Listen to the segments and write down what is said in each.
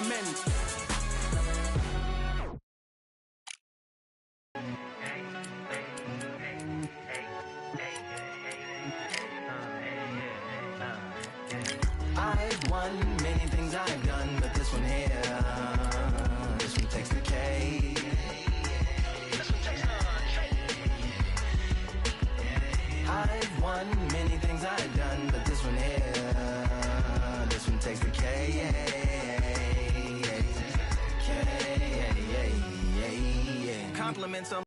many. I've won many things I've done, but this one here, this one takes the cake. I've won many things I've done, but this one here, this one takes the cake. Compliments on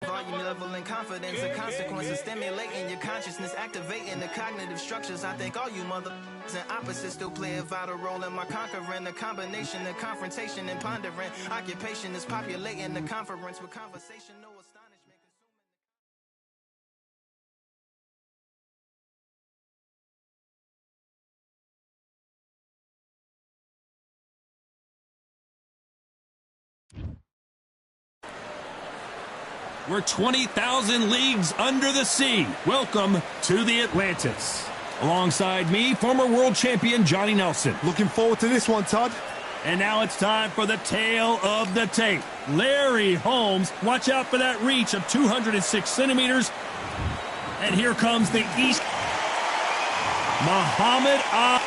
volume, level, and confidence. The consequences stimulating your consciousness, activating the cognitive structures. I think all you mother and opposites still play a vital role in my conquering. The combination of confrontation and pondering. Occupation is populating the conference with conversation. No astonishment. We're 20,000 leagues under the sea. Welcome to the Atlantis. Alongside me, former world champion Johnny Nelson. Looking forward to this one, Todd. And now it's time for the tale of the tape. Larry Holmes, watch out for that reach of 206 centimeters. And here comes the East. Muhammad Ali.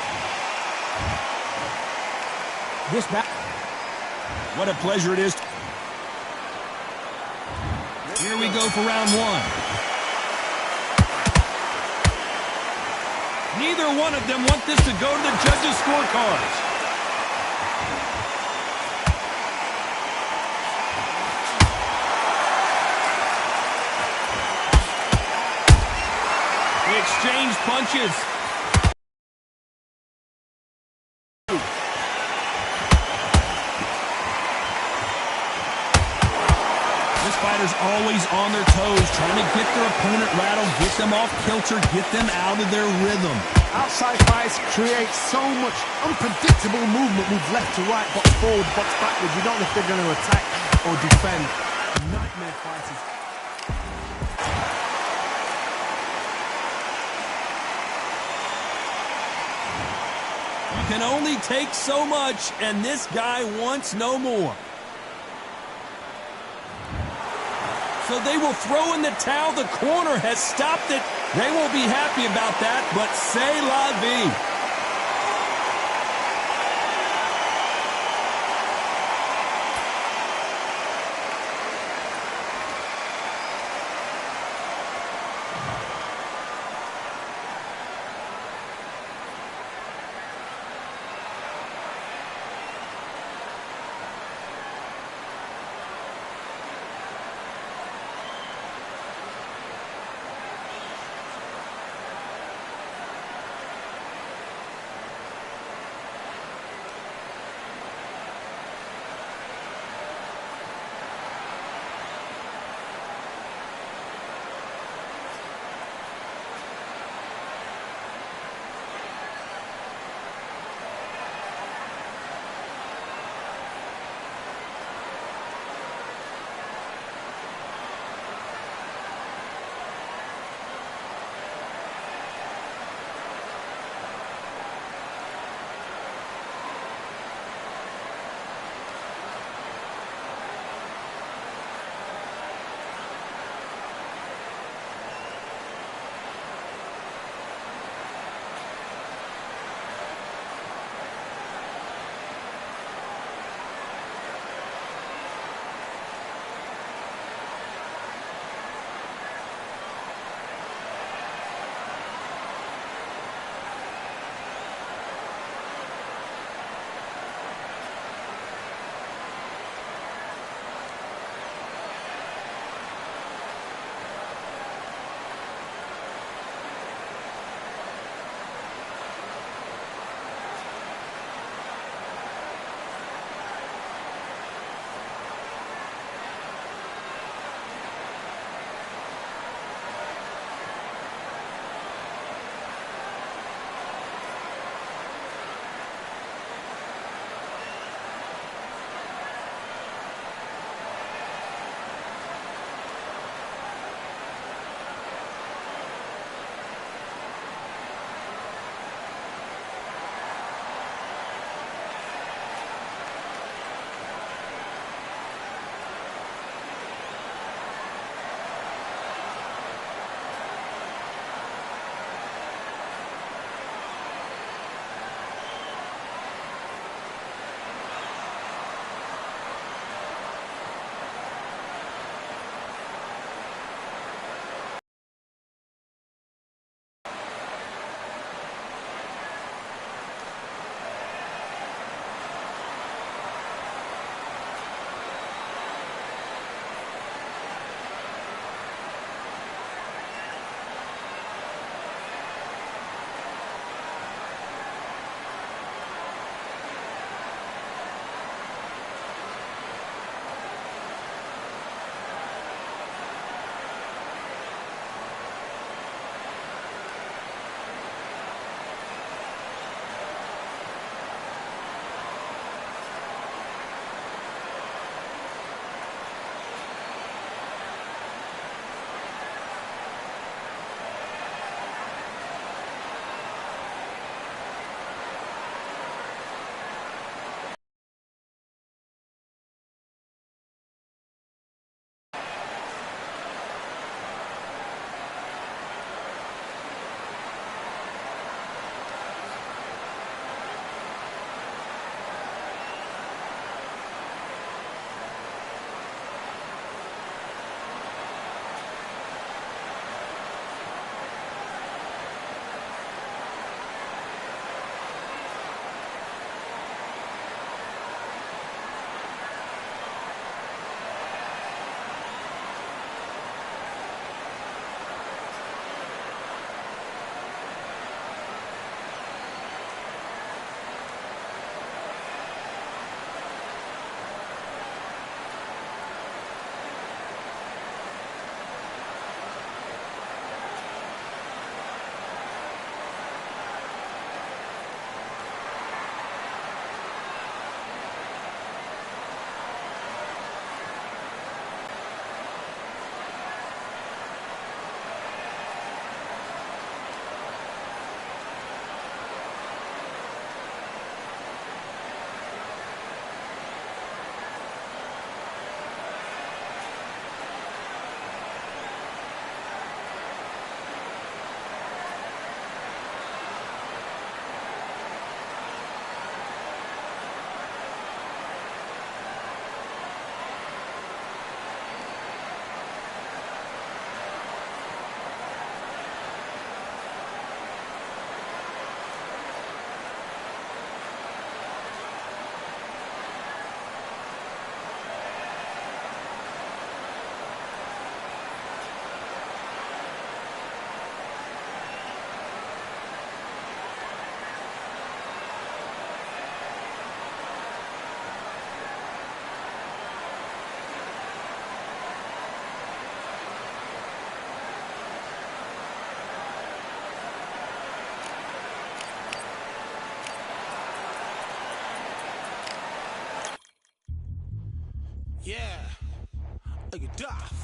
This back. What a pleasure it is. Here we go for round one. Neither one of them want this to go to the judges' scorecards. They exchange punches. Fighters always on their toes, trying to get their opponent rattled, get them off kilter, get them out of their rhythm. Outside fights create so much unpredictable movement, moves left to right, box forward, box backwards. You don't know if they're going to attack or defend. Nightmare fighters. You can only take so much, and this guy wants no more. So they will throw in the towel. The corner has stopped it. They won't be happy about that, but c'est la vie. Are you daft?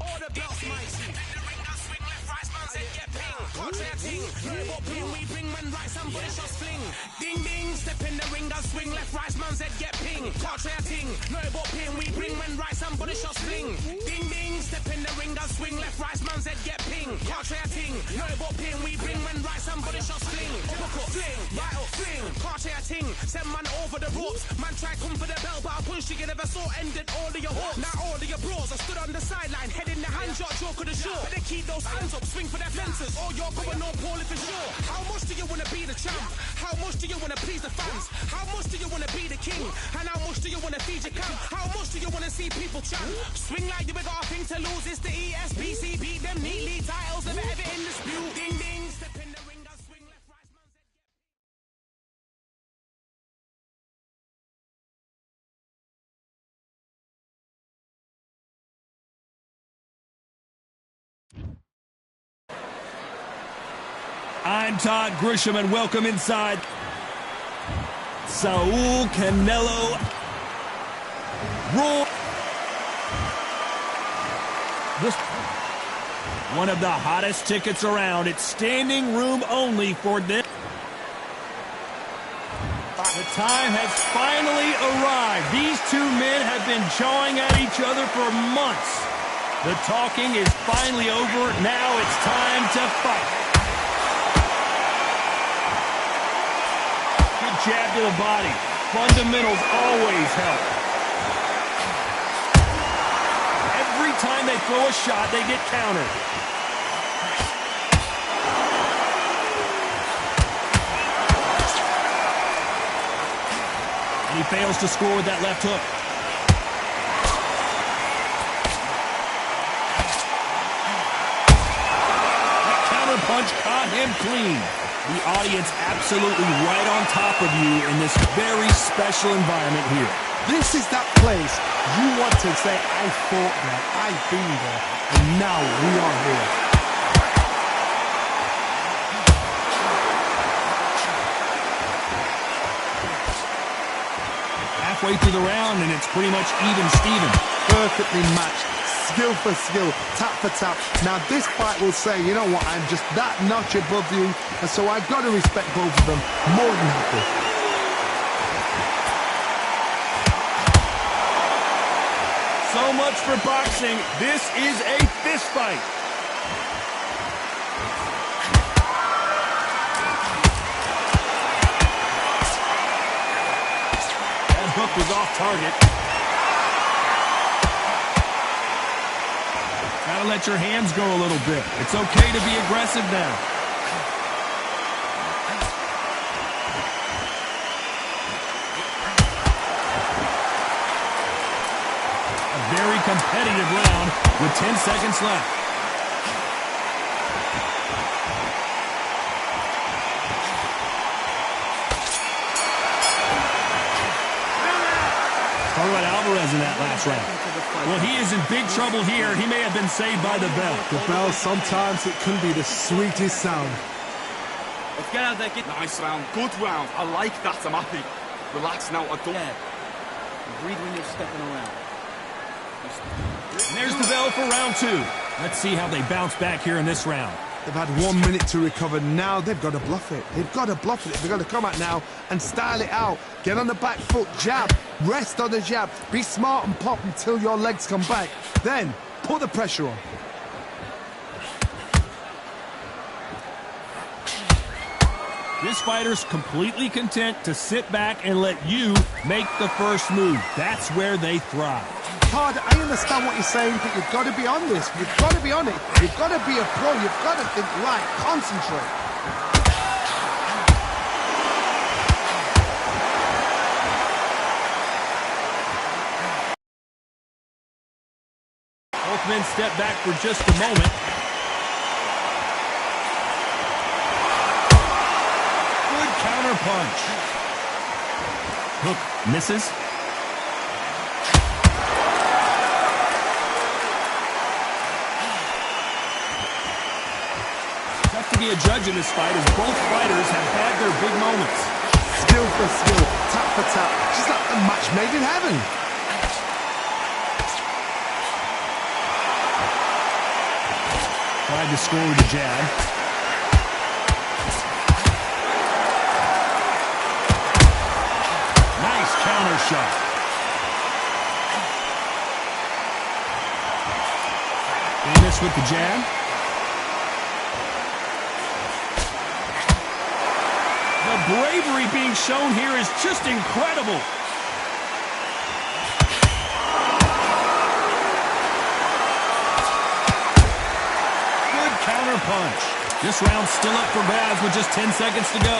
All the belts, mighty. Swing left, right, man said get ping. Contrary ting, what ping we bring when right, somebody shots fling. Ding ding, step in the ring and swing left, right, man said get ping. Contrary ting, no what ping we bring when right, somebody shots fling. Ding ding, step in the ring and swing left, right, man said get ping. Contrary ting, no what ping we bring when right, somebody shots fling. Hook up, fling, right up, fling. Contrary ting, send man over the ropes. Man try come for the bell, but I punched you never saw ended all of your hopes. Now all of your bros, I stood on the sideline, head in the hand shot, joke of the show. Better keep those hands up, swing for their fences, or you're going on poorly for sure. How much do you want to be the champ? How much do you want to please the fans? How much do you want to be the king? And how much do you want to feed your camp? How much do you want to see people chant? Swing like you got a thing to lose, it's the ESBC, beat them neatly, titles never ever in dispute. Ding ding, step in the ring and swing left, right, man. I'm Todd Grisham, and welcome inside. Saul Canelo Roar. This one of the hottest tickets around. It's standing room only for this. The time has finally arrived. These two men have been jawing at each other for months. The talking is finally over. Now it's time to fight. Jab to the body. Fundamentals always help. Every time they throw a shot, they get countered. And he fails to score with that left hook. That counter punch caught him clean. The audience absolutely right on top of you in this very special environment here. This is that place you want to say, I fought there, I've been there, and now we are here. Halfway through the round, and it's pretty much even Steven. Perfectly matched, skill for skill, tap for tap. Now this fight will say, you know what, I'm just that notch above you, and so I've got to respect both of them more than happy. So much for boxing. This is a fist fight. That hook was off target. Gotta let your hands go a little bit. It's okay to be aggressive now. A very competitive round with 10 seconds left. Talk about Alvarez in that last round. Well, he is in big trouble here. He may have been saved by the bell. The bell, sometimes it can be the sweetest sound. Let's get out there. Nice round. Good round. I like that. I'm happy. Relax now. I don't... Yeah. Breathe when you're stepping around. And there's the bell for round two. Let's see how they bounce back here in this round. They've had 1 minute to recover. Now they've got to bluff it. They've got to bluff it. They've got to come out now and style it out. Get on the back foot, jab. Rest on the jab. Be smart and pop until your legs come back. Then put the pressure on. This fighter's completely content to sit back and let you make the first move. That's where they thrive. Todd, I understand what you're saying, but you've got to be on this. You've got to be on it. You've got to be a pro. You've got to think right. Concentrate. Both men step back for just a moment. Good counter punch. Hook misses. Tough to be a judge in this fight as both fighters have had their big moments. Skill for skill, tap for tap, just like a match made in heaven. Tried to score with a jab. Nice counter shot. Famous with the jab. The bravery being shown here is just incredible. Good counter punch. This round's still up for grabs with just 10 seconds to go.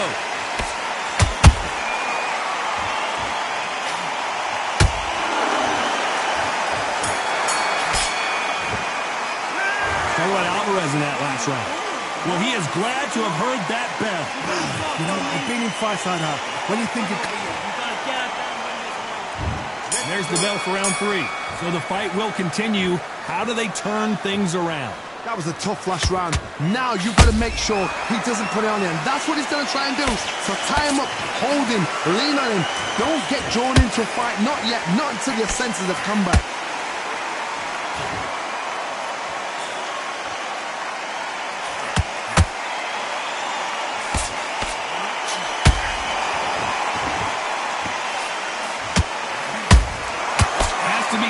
Talk about Alvarez in that last round. Well, he is glad to have heard that bell. You know, I've been in fights like that. When you think you... There's the bell for round 3. So the fight will continue. How do they turn things around? That was a tough last round. Now you've got to make sure he doesn't put it on you. And that's what he's going to try and do. So tie him up, hold him, lean on him. Don't get drawn into a fight. Not yet. Not until your senses have come back.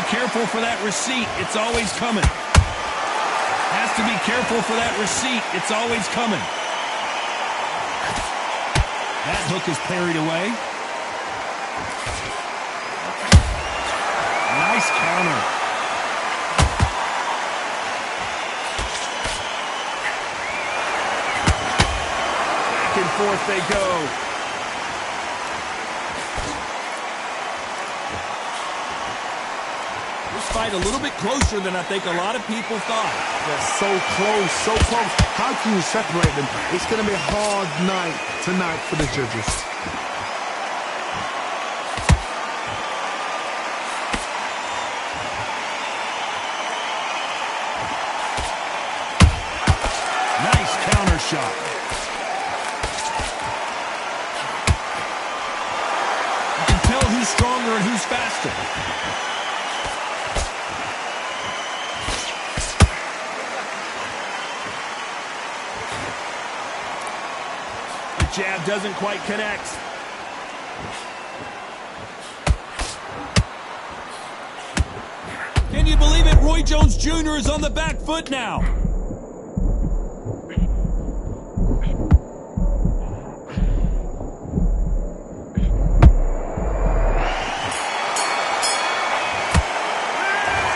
Careful for that receipt. It's always coming. Has to be careful for that receipt. It's always coming. That hook is parried away. Nice counter. Back and forth they go. Fight a little bit closer than I think a lot of people thought. They're so close, so close. How can you separate them? It's going to be a hard night tonight for the judges. Nice counter shot. You can tell who's stronger and who's faster. Jab doesn't quite connect. Can you believe it? Roy Jones Jr. is on the back foot now.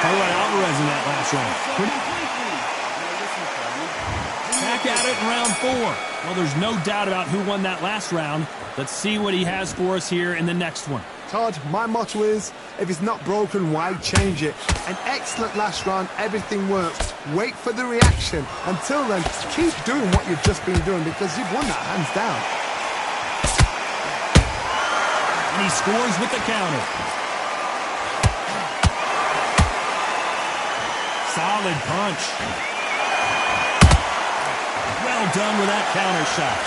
How about Alvarez in that last round? Back at it in round 4. Well, there's no doubt about who won that last round. Let's see what he has for us here in the next one. Todd, my motto is, if it's not broken, why change it? An excellent last round, everything works. Wait for the reaction. Until then, keep doing what you've just been doing because you've won that hands down. And he scores with the counter. Solid punch. Well done with that counter shot.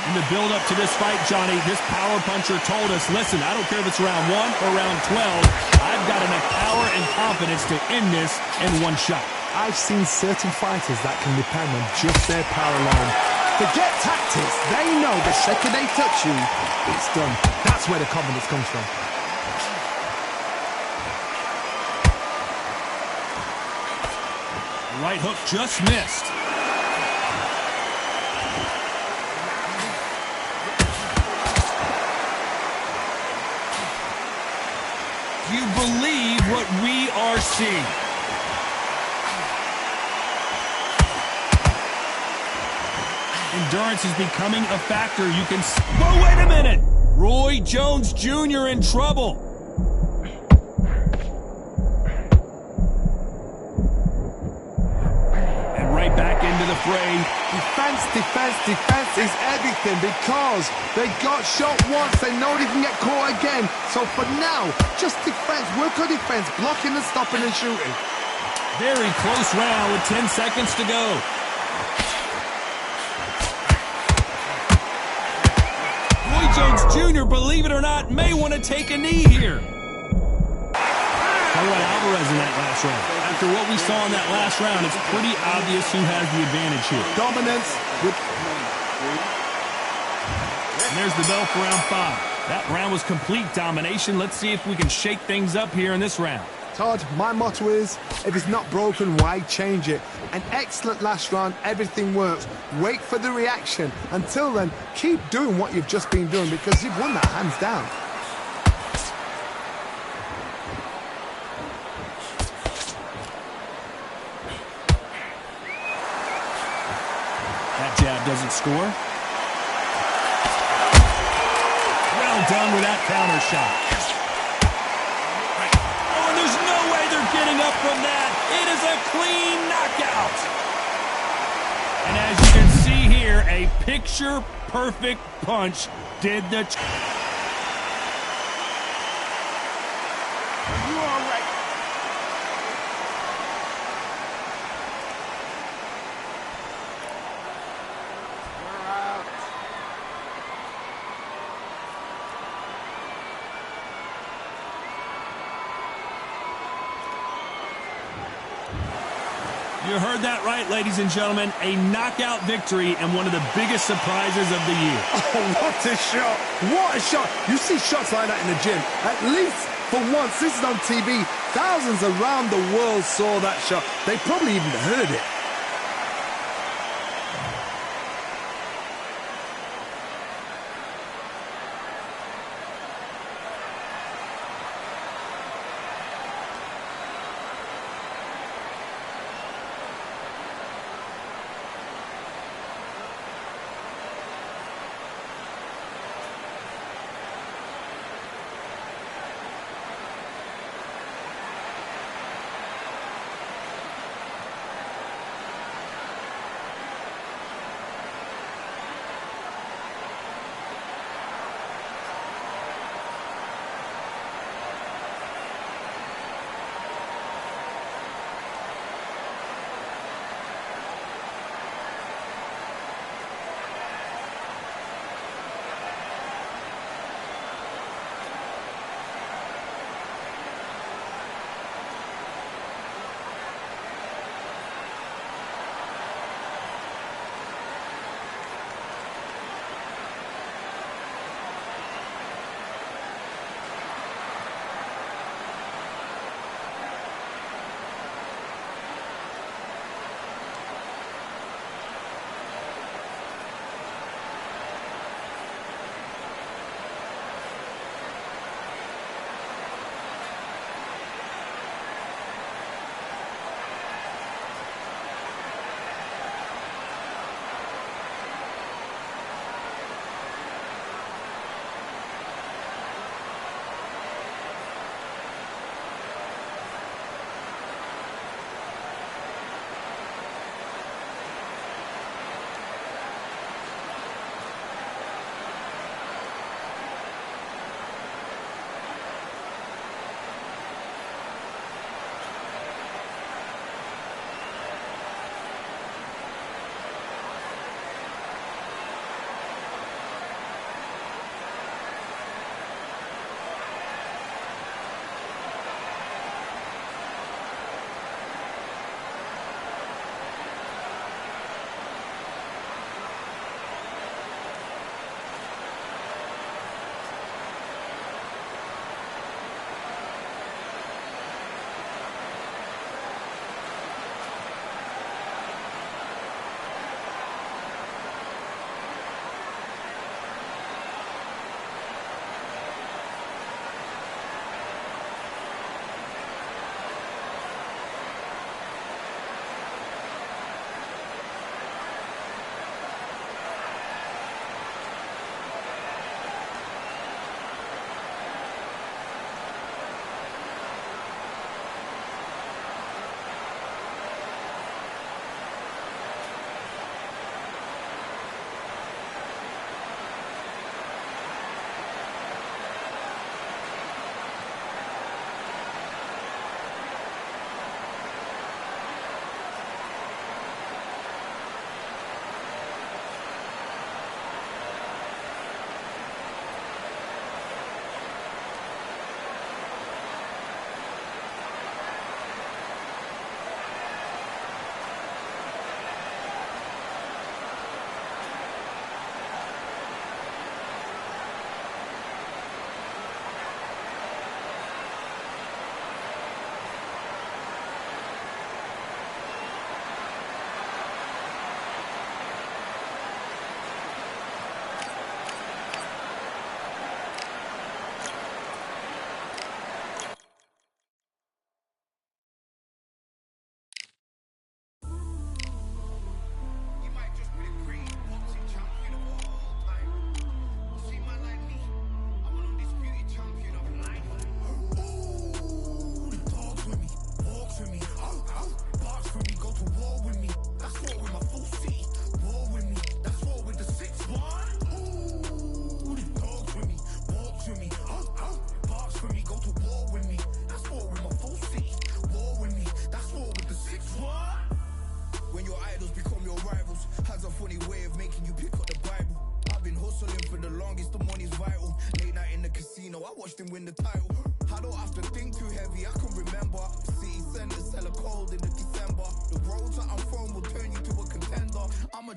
In the build-up to this fight, Johnny, this power puncher told us, listen, I don't care if it's round 1 or round 12, I've got enough power and confidence to end this in one shot. I've seen certain fighters that can depend on just their power alone. Forget tactics. They know the second they touch you, it's done. That's where the confidence comes from. Right hook just missed. Do you believe what we are seeing? Endurance is becoming a factor. You can... Whoa, wait a minute! Roy Jones Jr. in trouble. Back into the fray. Defense, defense, defense is everything because they got shot once. They know they can get caught again. So for now, just defense. Work on defense. Blocking and stopping and shooting. Very close round with 10 seconds to go. Roy Jones Jr., believe it or not, may want to take a knee here. How about Alvarez in that last round? After what we saw in that last round, it's pretty obvious who has the advantage here. Dominance with... And there's the bell for round 5. That round was complete domination. Let's see if we can shake things up here in this round. Todd, my motto is, if it's not broken, why change it? An excellent last round, everything works. Wait for the reaction. Until then, keep doing what you've just been doing because you've won that hands down. That jab doesn't score. Well done with that counter shot. Oh, and there's no way they're getting up from that. It is a clean knockout. And as you can see here, a picture-perfect punch did the... You all right? You heard that right, ladies and gentlemen. A knockout victory and one of the biggest surprises of the year. Oh, what a shot! What a shot! You see shots like that in the gym. At least for once, this is on TV. Thousands around the world saw that shot. They probably even heard it.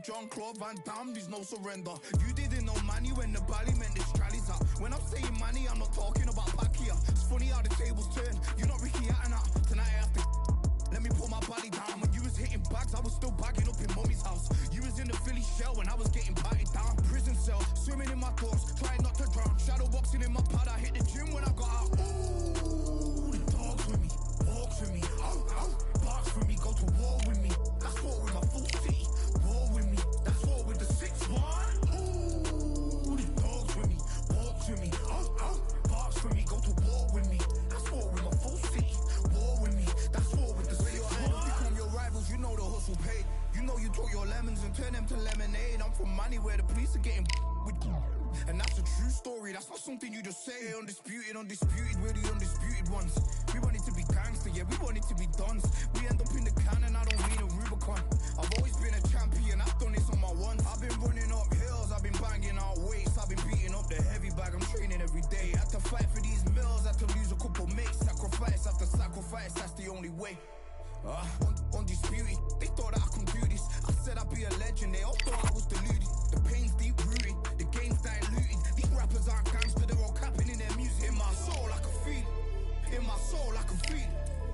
like Jean-Claude Van Damme, there's no surrender. You didn't know money when the bally meant this trally's up. When I'm saying money, I'm not talking about Pacquiao. It's funny how the tables turn. You're not Ricky Hatton. Tonight I have to let me pull my body down. When you was hitting bags, I was still bagging up in mommy's house. You was in the Philly shell when I was getting patted down. Prison cell, swimming in my thoughts, trying not to drown. Shadow boxing in my pad, I hit the gym when I got out. Ooh, the dogs with me, walks with me, barks for me, go to war with me. That's war with my full city, war with me. That's war with the 6-1. Ooh, the dogs with me, walks with me, barks for me, go to war with me. That's war with my full city, war with me. That's war with the 6-1. Become your rivals, you know the hustle paid. You know you took your lemons and turn them to lemonade. I'm from money where the police are getting with, and that's a true story. That's not something you just say. Undisputed, we're the undisputed ones. We want it to be gangster, yeah, we want it to be dons. We end up in the can and I don't mean a Rubicon. I've always been a champion, I've done this on my ones. I've been running up hills, I've been banging out weights, I've been beating up the heavy bag, I'm training every day. Had to fight for these mills, had to lose a couple mates. Sacrifice after sacrifice, that's the only way. Undisputed, they thought that I could do this. I said I'd be a legend, they all thought I was deluded. The pain's deep rooted, the game's diluted. These rappers aren't gangster, they're all capping in their music. In my soul I can feel it, in my soul I can feel it.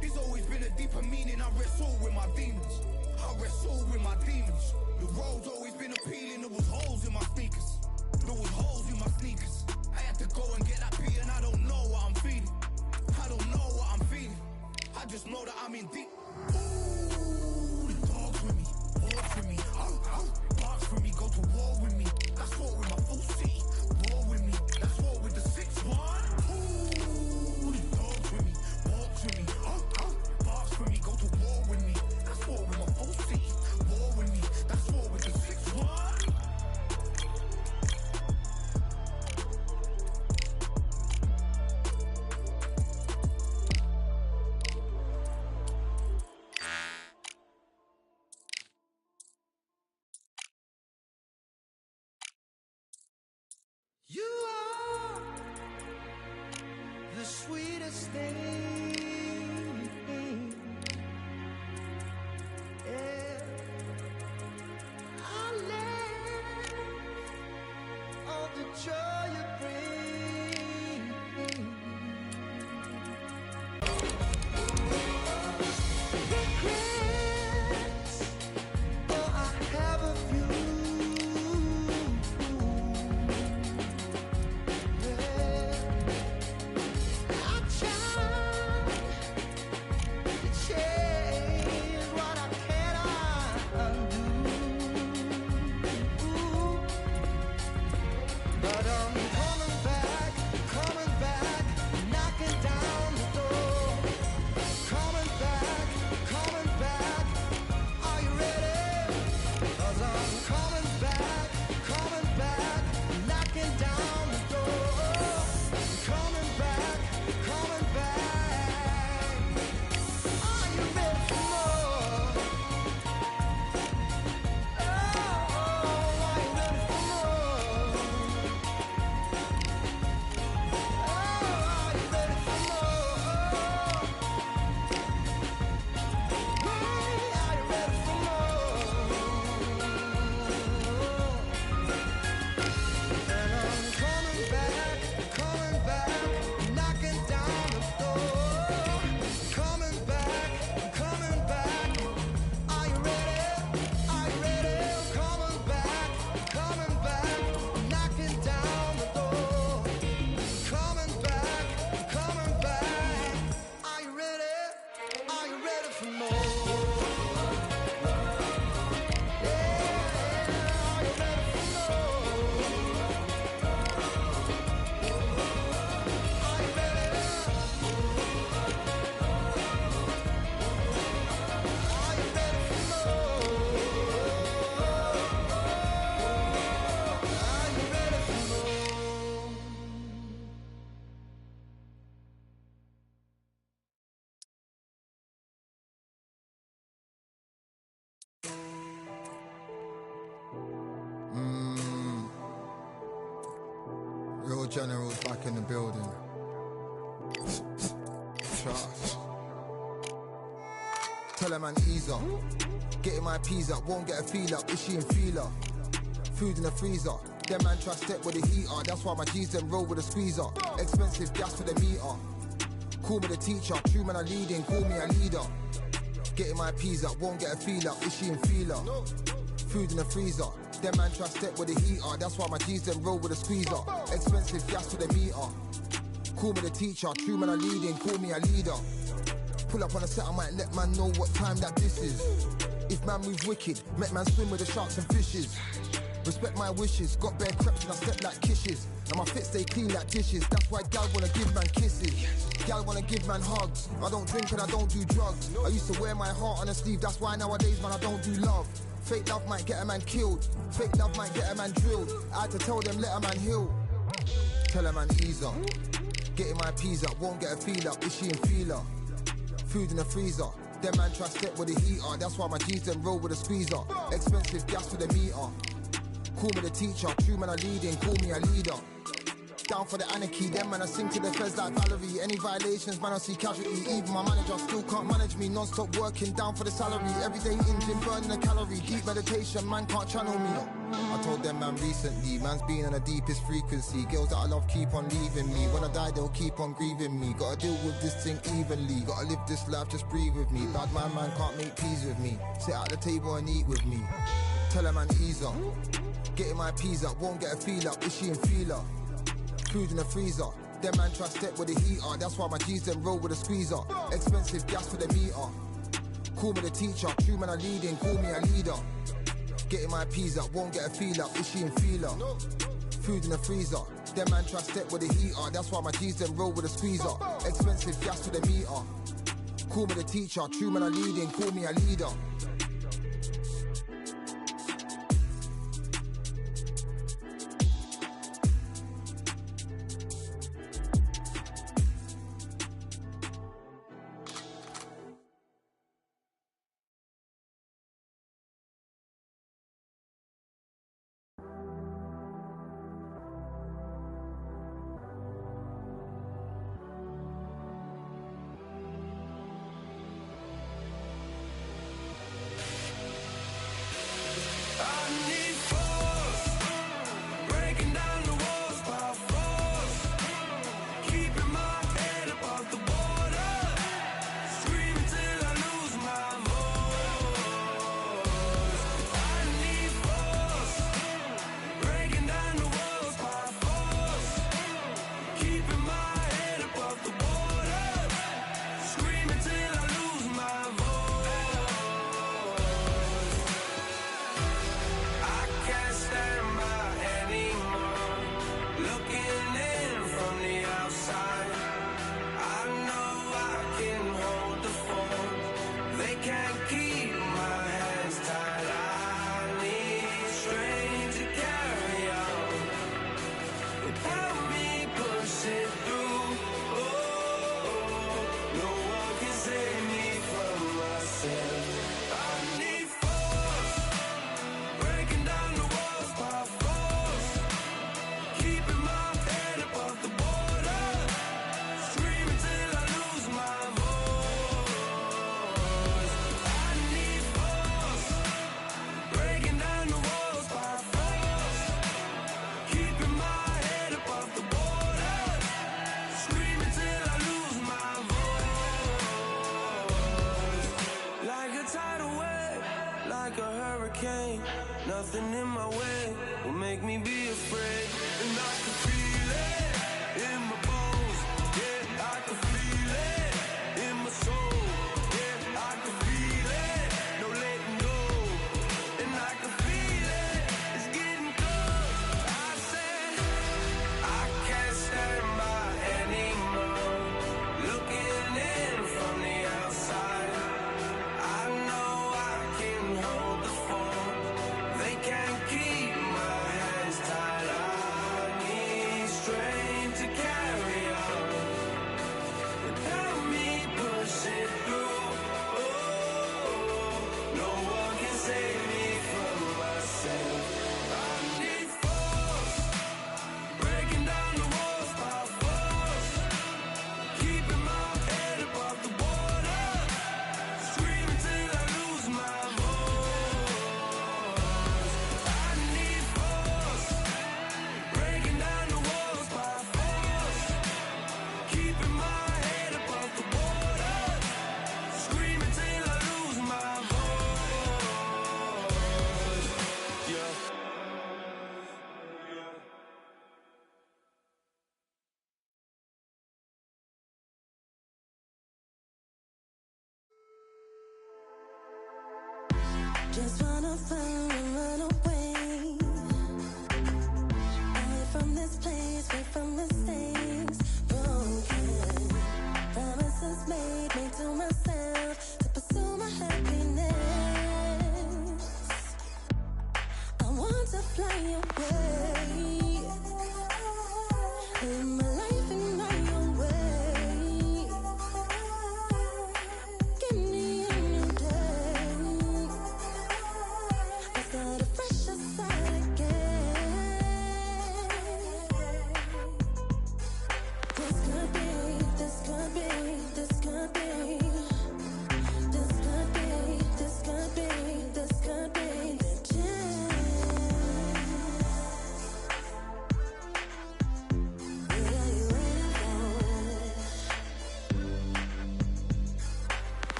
There's always been a deeper meaning, I wrestle with my demons. I wrestle with my demons. The road's always been appealing, there was holes in my sneakers. There was holes in my sneakers. I had to go and get that beat and I don't know what I'm feeling. I don't know what I'm feeling. I just know that I'm in deep. Ooh, the dogs with me, walks with me, barks for me, go to war with me. That's war with my full city, war with me. That's war with the 6-1. Ooh, the dogs with me, walks with me, barks for me, go to war with me. That's war with my full city, war with me. That's war with the 6-1. You are the sweetest thing, yeah. I live on the joy you bring. Regrets, though I have a few. Real generals back in the building. Trust. Tell a man ease up. Getting my peas up, won't get a feel up. Is she in feeler? Food in the freezer. Them man try step with the heater. That's why my G's them roll with a squeezer. Expensive gas for the meter. Call me the teacher. True man I leading, call me a leader. Getting my peas up, won't get a feel up. Is she in feeler? Food in the freezer. Them man try step with the heater. That's why my G's them roll with a squeezer. Expensive gas for the meter. Call me the teacher. True man I leading, call me a leader. Pull up on a set, I might let man know what time that this is. If man moves wicked, make man swim with the sharks and fishes. Respect my wishes, got bare creps and I step like kisses. And my fit stay clean like dishes, that's why gal wanna give man kisses. Gal wanna give man hugs, I don't drink and I don't do drugs. I used to wear my heart on a sleeve, that's why nowadays man I don't do love. Fake love might get a man killed, fake love might get a man drilled. I had to tell them let a man heal. Tell a man ease up, getting my peas up, won't get a feel up, is she in feeler? Food in the freezer. Them man try step with the heater. That's why my G's them roll with a squeezer. Expensive gas for the meter. Call me the teacher. True man I leading, call me a leader. Down for the anarchy. Them man I sing to the feds like Valerie. Any violations, man I see casualty. Even my manager still can't manage me. Non-stop working down for the salary. Everyday in gym burning a calorie. Deep meditation, man can't channel me. I told them man recently, man's been on the deepest frequency. Girls that I love keep on leaving me. When I die they'll keep on grieving me. Gotta deal with this thing evenly. Gotta live this life, just breathe with me. Bad man can't make peas with me. Sit at the table and eat with me. Tell a man ease up. Getting my peas up, won't get a feel up. Is she in feeler? Food in the freezer. Them man try step with the heater. That's why my G's them roll with a squeezer. Expensive gas for the meter. Call me the teacher. True man I leading, call me a leader. Getting my peas up, won't get a feel up. Is she in feeler? Food in the freezer. Them man try step with the heater. That's why my G's them roll with a squeezer. Expensive gas for the meter. Call me the teacher. True man I leading, call me a leader.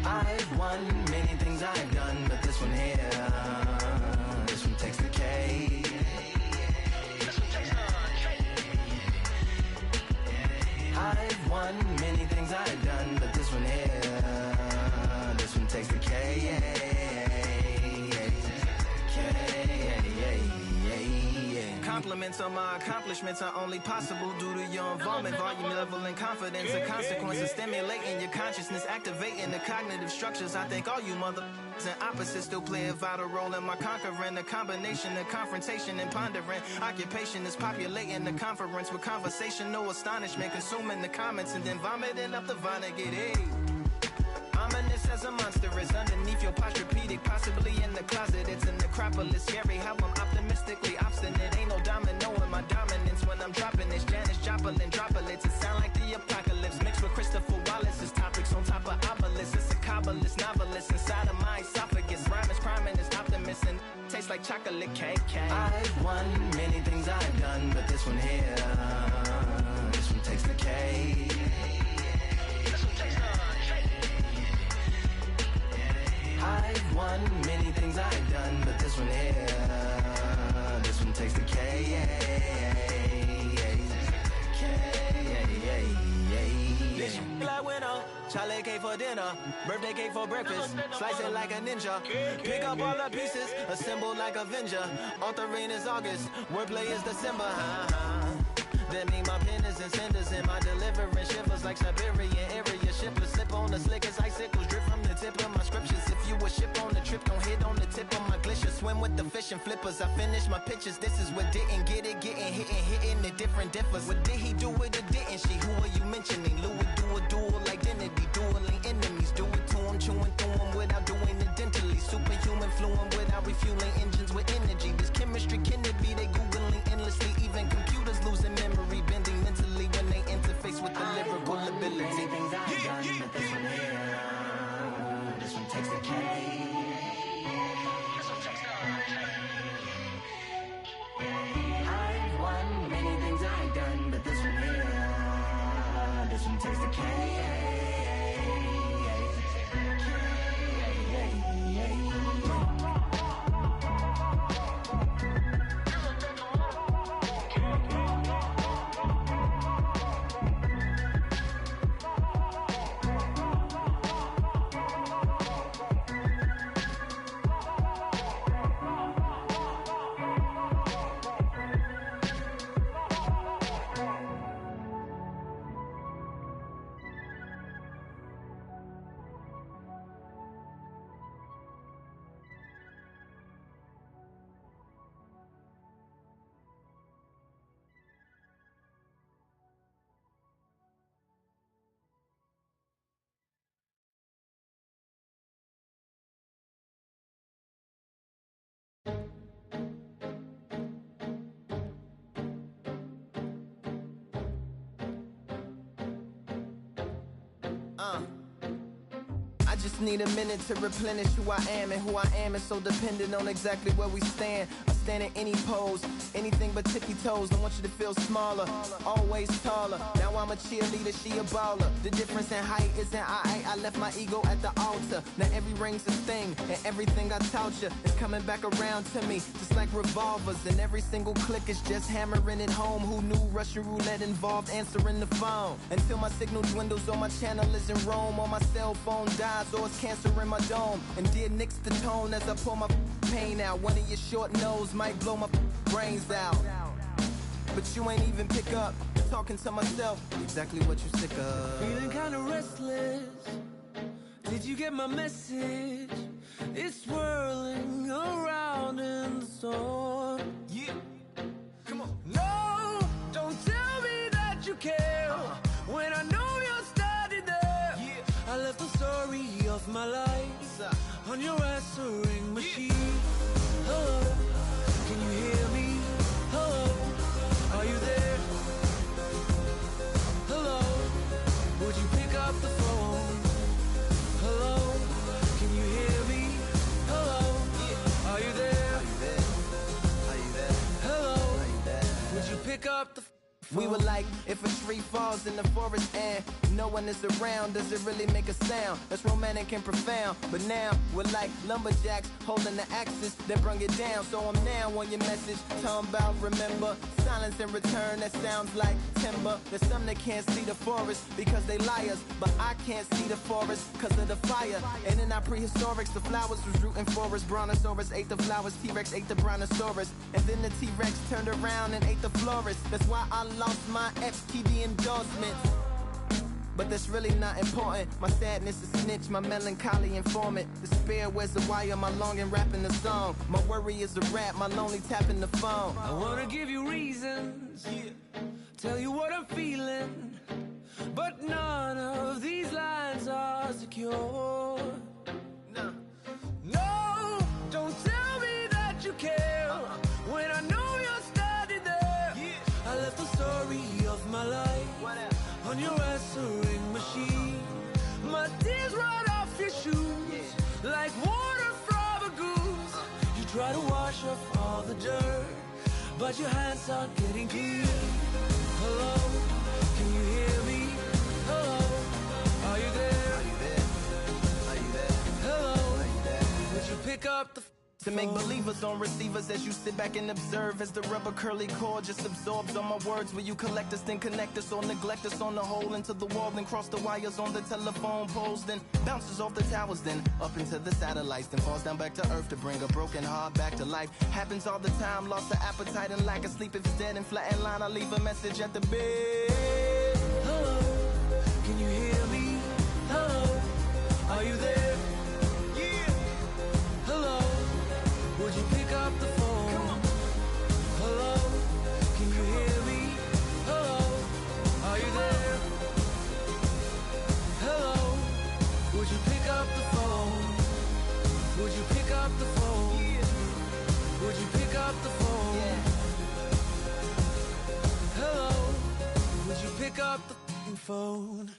I've won many things I've done, but this one here, this one takes the cake. I've won many things I've done, but this one here, this one takes the cake. Compliments on my accomplishments are only possible due to your involvement, volume, level, and confidence. The consequences stimulating your consciousness, activating the cognitive structures. I think all you mother and opposites still play a vital role in my conquering. The combination of confrontation and pondering. Occupation is populating the conference with conversation, no astonishment, consuming the comments and then vomiting up the vinegar. Hey. Ominous as a monstrous underneath your posturepedic, possibly in the closet. It's a necropolis, scary how I'm optimistically obstinate. Ain't no domino in my dominance when I'm dropping this. Janice Joplin droplets, it sound like the apocalypse mixed with Christopher Wallace's topics on top of obelisks. It's a kabbalist novelist inside of my esophagus. Rhyme is priming is optimist and tastes like chocolate cake. I've won many things I've done, but this one here, this one takes the cake. for dinner. Birthday cake for breakfast. Slice it like a ninja. Pick up all the pieces. Assemble like Avenger. Author rain is August. Wordplay is December. That mean my pen is in cinders and my deliverance shivers like Siberian area. Shipless slip on the slickest icicles drip from the tip of my scriptures. If you a ship on the trip, don't hit on the tip of my glacier. Swim with the fish and flippers. I finish my pictures. This is what didn't get it, getting hitting the different differs. What did he do with it? Didn't she? Who are you mentioning? Louis do a dual identity, dueling enemies. Do it to him, chewing through him without doing it dentally. Superhuman fluent without refueling engines with energy. This chemistry can it be? They googling endlessly. Even computers losing memory, bending mentally when they interface with the lyrical ability. Things I've done, but this one here, this one takes the cake. I've won many things I've done, but this one here, this one takes the cake. I just need a minute to replenish who I am, and who I am is so dependent on exactly where we stand. I stand in any pose, anything but tippy toes. Don't want you to feel smaller, always taller. Now I'm a cheerleader, she a baller. The difference in height isn't I left my ego at the altar. Now every ring's a thing, and everything I taught you is coming back around to me, just like revolvers. And every single click is just hammering it home. Who knew Russian roulette involved answering the phone? Until my signal dwindles or my channel is in Rome, or my cell phone dies, or it's cancer in my dome. And dear nicks the tone as I pull my pain out. One of your short nose might blow my brains out, but you ain't even pick up. Talking to myself, exactly what you sick of. Feeling kinda restless. Did you get my message? It's swirling around in the storm. Yeah, come on. No, don't tell me that you care when I know you're standing there. Yeah. I left the story of my life on your answering machine. Hello, can you hear me? Hello, are you there? Hello, would you pick up the phone? Hello, can you hear me? Hello, are you there? Are you there? Hello, would you pick up the phone? We were like, if a tree falls in the forest and no one is around, does it really make a sound? That's romantic and profound. But now, we're like lumberjacks holding the axes that bring it down. So I'm now on your message, talking about remember. Silence in return, that sounds like timber. There's some that can't see the forest because they liars, but I can't see the forest because of the fire. And in our prehistorics, the flowers was rooting for us. Brontosaurus ate the flowers, T-Rex ate the Brontosaurus. And then the T-Rex turned around and ate the florist. That's why I lost my FTD endorsements. But that's really not important. My sadness is snitch, my melancholy informant. Despair wears a wire, my longing rapping the song. My worry is a rap, my lonely tapping the phone. I wanna give you reasons, tell you what I'm feeling, but none of these lines are secure. No, don't tell me that you care when I know you're standing there. I left the story of my life on your answering machine. My tears run off your shoes like water from a goose. You try to wash off all the dirt, but your hands aren't getting clean. Hello, can you hear me? Hello, are you there? Are you there? Are you there? Hello, Are you there? would you pick up the To make believers on receivers as you sit back and observe as the rubber curly cord just absorbs all my words. Will you collect us, then connect us, or neglect us on the hole into the wall, then cross the wires on the telephone poles, then bounces off the towers, then up into the satellites, then falls down back to earth to bring a broken heart back to life. Happens all the time, lost the appetite and lack of sleep. If it's dead and flat in line, I leave a message at the bed. Hello, can you hear me? Hello, are you there? Yeah. Hello, would you pick up the phone? Come on. Hello, can you hear me? Hello, are you there? Hello, would you pick up the phone? Would you pick up the phone? Yeah. Would you pick up the phone? Yeah. Hello, would you pick up the phone?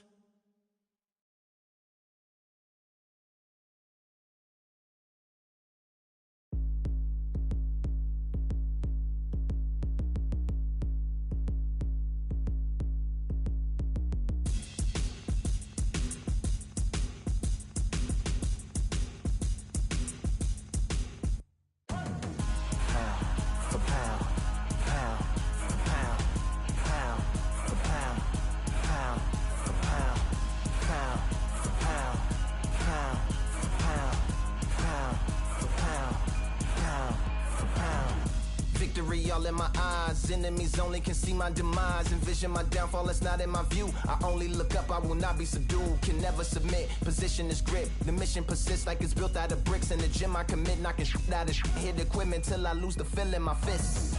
All in my eyes, enemies only can see my demise. Envision my downfall, it's not in my view. I only look up, I will not be subdued. Can never submit, position is grip. The mission persists like it's built out of bricks. In the gym I commit, knocking shit out of shit. Hit equipment till I lose the feel in my fists.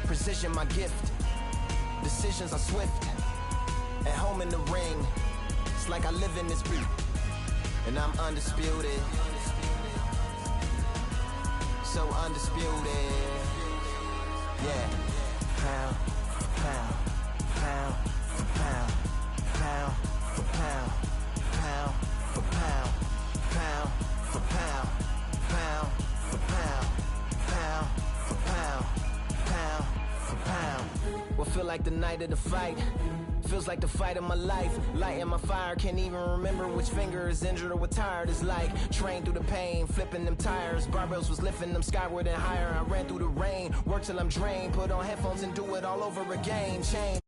Precision my gift, decisions are swift. At home in the ring, it's like I live in this beat. And I'm undisputed, so undisputed. Yeah, pound for pound, pound for pound, pound for pound, pound for pound, pound for pound, pound for pound, pound for pound, pound for pound. What feel like the night of the fight? Feels like the fight of my life. Lighting my fire, can't even remember which finger is injured or what tired is like. Trained through the pain, flipping them tires. Barbells was lifting them skyward and higher. I ran through the rain, worked till I'm drained. Put on headphones and do it all over again. Change.